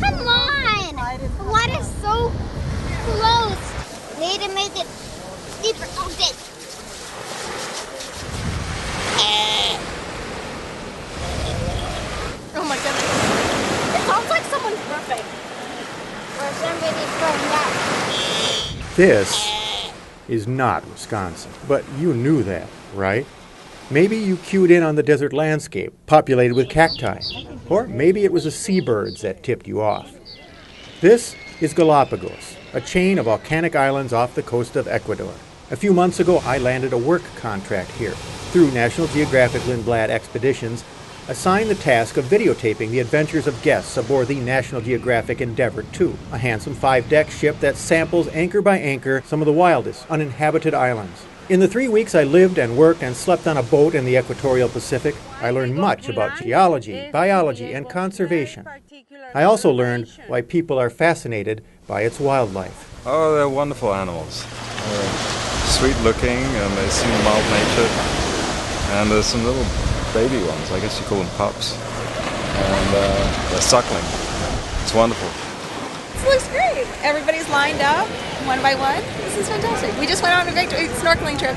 Come on! The water's so close. Need to make it deeper. Okay. Oh my goodness. It sounds like someone's burping. Or somebody's going down. This is not Wisconsin, but you knew that, right? Maybe you cued in on the desert landscape, populated with cacti. Or maybe it was the seabirds that tipped you off. This is Galápagos, a chain of volcanic islands off the coast of Ecuador. A few months ago, I landed a work contract here. Through National Geographic Lindblad Expeditions, assigned the task of videotaping the adventures of guests aboard the National Geographic Endeavour II, a handsome 5-deck ship that samples anchor by anchor some of the wildest uninhabited islands. In the 3 weeks I lived and worked and slept on a boat in the equatorial Pacific, I learned much about geology, biology, and conservation. I also learned why people are fascinated by its wildlife. Oh, they're wonderful animals. They're sweet looking and they seem mild-natured. And there's some little baby ones, I guess you call them pups. And they're suckling. It's wonderful. This looks great. Everybody's lined up, one by one. This is fantastic. We just went on a great snorkeling trip.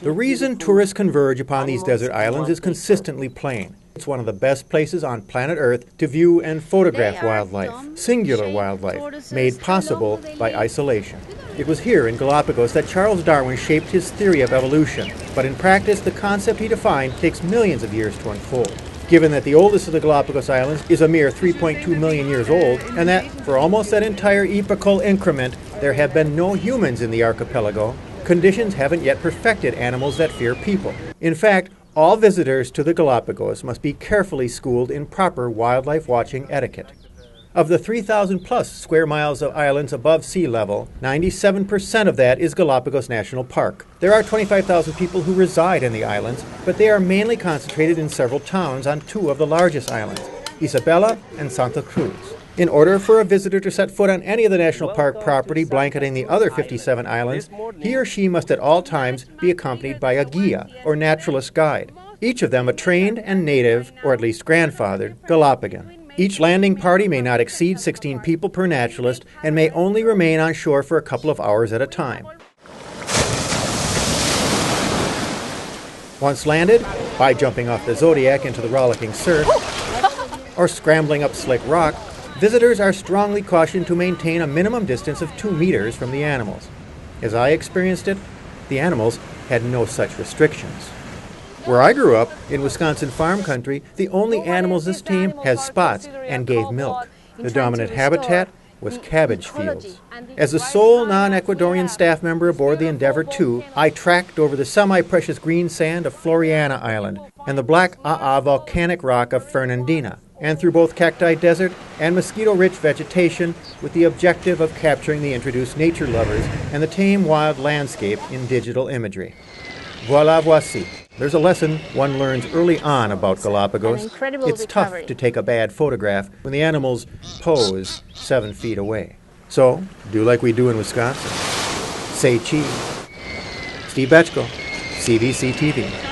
The reason tourists converge upon these desert islands is consistently plain. It's one of the best places on planet Earth to view and photograph wildlife, singular wildlife, made possible by isolation. It was here in Galápagos that Charles Darwin shaped his theory of evolution, but in practice the concept he defined takes millions of years to unfold. Given that the oldest of the Galápagos Islands is a mere 3.2 million years old, and that for almost that entire epochal increment there have been no humans in the archipelago, conditions haven't yet perfected animals that fear people. In fact, all visitors to the Galápagos must be carefully schooled in proper wildlife watching etiquette. Of the 3,000 plus square miles of islands above sea level, 97% of that is Galápagos National Park. There are 25,000 people who reside in the islands, but they are mainly concentrated in several towns on 2 of the largest islands, Isabela and Santa Cruz. In order for a visitor to set foot on any of the national park property blanketing the other 57 islands, he or she must at all times be accompanied by a guia, or naturalist guide, each of them a trained and native, or at least grandfathered, Galapagos. Each landing party may not exceed 16 people per naturalist and may only remain on shore for a couple of hours at a time. Once landed, by jumping off the Zodiac into the rollicking surf, or scrambling up slick rock, visitors are strongly cautioned to maintain a minimum distance of 2 meters from the animals. As I experienced it, the animals had no such restrictions. Where I grew up, in Wisconsin farm country, the only animals this team has spots and gave milk. The dominant habitat was cabbage fields. As the sole non-Ecuadorian staff member aboard the Endeavour II, I tracked over the semi-precious green sand of Floriana Island and the black volcanic rock of Fernandina, and through both cacti desert and mosquito-rich vegetation with the objective of capturing the introduced nature lovers and the tame wild landscape in digital imagery. Voilà, voici. There's a lesson one learns early on about Galápagos. It's tough to take a bad photograph when the animals pose 7 feet away. So, do like we do in Wisconsin. Say cheese. Steve Betchko, CBC TV.